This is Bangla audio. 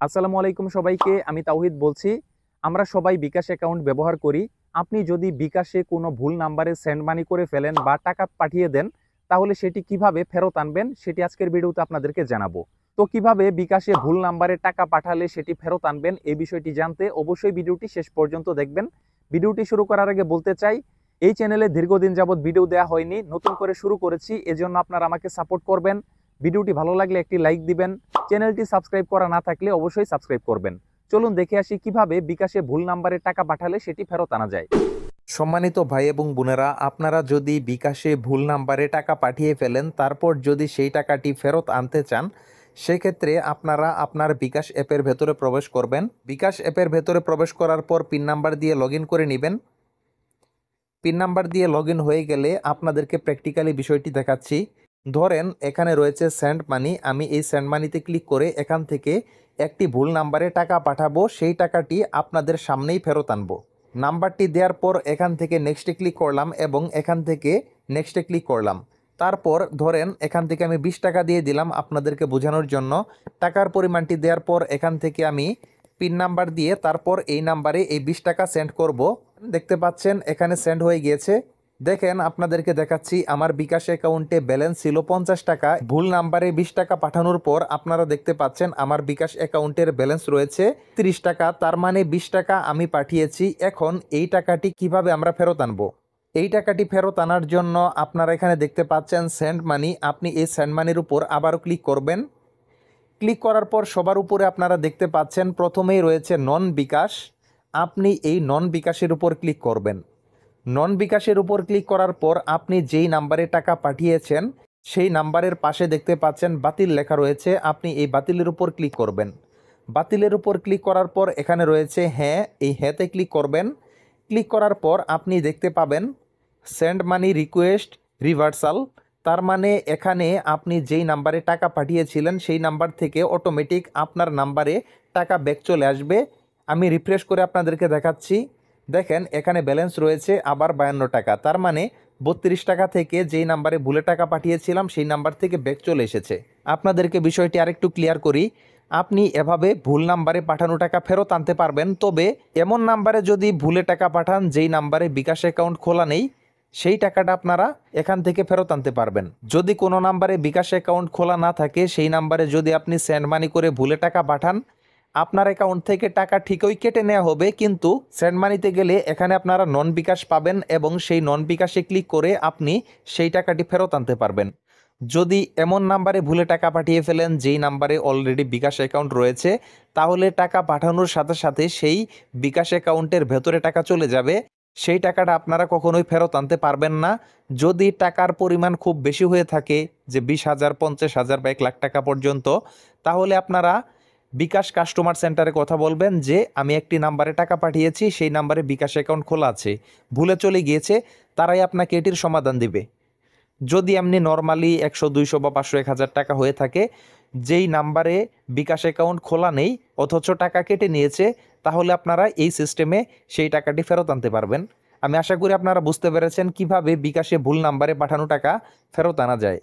আসসালামু আলাইকুম সবাইকে, আমি তাওহিদ বলছি। আমরা সবাই বিকাশ অ্যাকাউন্ট ব্যবহার করি। আপনি যদি বিকাশে কোনো ভুল নাম্বারে সেন্ড মানি করে ফেলেন বা টাকা পাঠিয়ে দেন, তাহলে সেটি কিভাবে ফেরত আনবেন সেটি আজকের ভিডিওতে আপনাদেরকে জানাবো। তো কিভাবে বিকাশে ভুল নাম্বারে টাকা পাঠালে সেটি ফেরত আনবেন এই বিষয়টি জানতে অবশ্যই ভিডিওটি শেষ পর্যন্ত দেখবেন। ভিডিওটি শুরু করার আগে বলতে চাই, এই চ্যানেলে দীর্ঘদিন যাবৎ ভিডিও দেওয়া হয়নি, নতুন করে শুরু করেছি, এজন্য আপনারা আমাকে সাপোর্ট করবেন। ভিডিওটি ভালো লাগলে একটি লাইক দিবেন। চ্যানেলটি সাবস্ক্রাইব করা না থাকলে অবশ্যই সাবস্ক্রাইব করবেন। চলুন দেখে আসি কিভাবে বিকাশে ভুল নাম্বারে টাকা পাঠালে সেটি ফেরত আনা যায়। সম্মানিত ভাই এবং বোনেরা, আপনারা যদি বিকাশে ভুল নাম্বারে টাকা পাঠিয়ে ফেলেন, তারপর যদি সেই টাকাটি ফেরত আনতে চান, সেক্ষেত্রে আপনারা আপনার বিকাশ অ্যাপের ভেতরে প্রবেশ করবেন। বিকাশ অ্যাপের ভেতরে প্রবেশ করার পর পিন নাম্বার দিয়ে লগ ইন করে নেবেন। পিন নাম্বার দিয়ে লগ ইন হয়ে গেলে আপনাদেরকে প্র্যাকটিক্যালি বিষয়টি দেখাচ্ছি। ধরেন এখানে রয়েছে সেন্ড মানি, আমি এই সেন্ড মানিতে ক্লিক করে এখান থেকে একটি ভুল নাম্বারে টাকা পাঠাবো, সেই টাকাটি আপনাদের সামনেই ফেরত আনবো। নাম্বারটি দেওয়ার পর এখান থেকে নেক্সটে ক্লিক করলাম এবং এখান থেকে নেক্সটে ক্লিক করলাম। তারপর ধরেন এখান থেকে আমি 20 টাকা দিয়ে দিলাম আপনাদেরকে বোঝানোর জন্য। টাকার পরিমাণটি দেওয়ার পর এখান থেকে আমি পিন নাম্বার দিয়ে তারপর এই নাম্বারে এই 20 টাকা সেন্ড করব। দেখতে পাচ্ছেন এখানে সেন্ড হয়ে গিয়েছে। দেখেন আপনাদেরকে দেখাচ্ছি, আমার বিকাশ অ্যাকাউন্টে ব্যালেন্স ছিল 50 টাকা। ভুল নাম্বারে 20 টাকা পাঠানোর পর আপনারা দেখতে পাচ্ছেন আমার বিকাশ অ্যাকাউন্টের ব্যালেন্স রয়েছে 30 টাকা। তার মানে 20 টাকা আমি পাঠিয়েছি। এখন এই টাকাটি কিভাবে আমরা ফেরত আনবো? এই টাকাটি ফেরত আনার জন্য আপনারা এখানে দেখতে পাচ্ছেন সেন্ড মানি। আপনি এই সেন্ড মানির উপর আবারও ক্লিক করবেন। ক্লিক করার পর সবার উপরে আপনারা দেখতে পাচ্ছেন প্রথমেই রয়েছে নন বিকাশ। আপনি এই নন বিকাশের উপর ক্লিক করবেন। নন বিকাশের উপর ক্লিক করার পর আপনি যেই নাম্বারে টাকা পাঠিয়েছেন সেই নাম্বারের পাশে দেখতে পাচ্ছেন বাতিল লেখা রয়েছে। আপনি এই বাতিলের উপর ক্লিক করবেন। বাতিলের উপর ক্লিক করার পর এখানে রয়েছে হ্যাঁ, এই হ্যাঁতে ক্লিক করবেন। ক্লিক করার পর আপনি দেখতে পাবেন সেন্ড মানি রিকোয়েস্ট রিভার্সাল। তার মানে এখানে আপনি যেই নাম্বারে টাকা পাঠিয়েছিলেন সেই নাম্বার থেকে অটোমেটিক আপনার নাম্বারে টাকা ব্যাক চলে আসবে। আমি রিফ্রেশ করে আপনাদেরকে দেখাচ্ছি। দেখেন এখানে ব্যালেন্স রয়েছে আবার 52 টাকা। তার মানে 32 টাকা থেকে যেই নাম্বারে ভুলে টাকা পাঠিয়েছিলাম সেই নাম্বার থেকে ব্যাক চলে এসেছে। আপনাদেরকে বিষয়টি আরেকটু ক্লিয়ার করি। আপনি এভাবে ভুল নাম্বারে পাঠানো টাকা ফেরত আনতে পারবেন, তবে এমন নাম্বারে যদি ভুলে টাকা পাঠান যেই নাম্বারে বিকাশ অ্যাকাউন্ট খোলা নেই, সেই টাকাটা আপনারা এখান থেকে ফেরত আনতে পারবেন। যদি কোনো নাম্বারে বিকাশ অ্যাকাউন্ট খোলা না থাকে, সেই নাম্বারে যদি আপনি সেন্ড মানি করে ভুলে টাকা পাঠান, আপনার অ্যাকাউন্ট থেকে টাকা ঠিকই কেটে নেওয়া হবে, কিন্তু সেন্ড মানিতে গেলে এখানে আপনারা নন বিকাশ পাবেন এবং সেই নন বিকাশে ক্লিক করে আপনি সেই টাকাটি ফেরত আনতে পারবেন। যদি এমন নাম্বারে ভুলে টাকা পাঠিয়ে ফেলেন যেই নাম্বারে অলরেডি বিকাশ অ্যাকাউন্ট রয়েছে, তাহলে টাকা পাঠানোর সাথে সাথে সেই বিকাশ অ্যাকাউন্টের ভেতরে টাকা চলে যাবে। সেই টাকাটা আপনারা কখনোই ফেরত আনতে পারবেন না। যদি টাকার পরিমাণ খুব বেশি হয়ে থাকে, যে 20,000, 50,000 বা 1 লাখ টাকা পর্যন্ত, তাহলে আপনারা বিকাশ কাস্টমার সেন্টারে কথা বলবেন যে আমি একটি নাম্বারে টাকা পাঠিয়েছি, সেই নাম্বারে বিকাশ অ্যাকাউন্ট খোলা আছে, ভুলে চলে গিয়েছে। তারাই আপনাকে এটির সমাধান দিবে। যদি এমনি নর্মালি 100, 200 বা 500, 1000 টাকা হয়ে থাকে, যেই নাম্বারে বিকাশ অ্যাকাউন্ট খোলা নেই অথচ টাকা কেটে নিয়েছে, তাহলে আপনারা এই সিস্টেমে সেই টাকাটি ফেরত আনতে পারবেন। আমি আশা করি আপনারা বুঝতে পেরেছেন কিভাবে বিকাশে ভুল নাম্বারে পাঠানো টাকা ফেরত আনা যায়।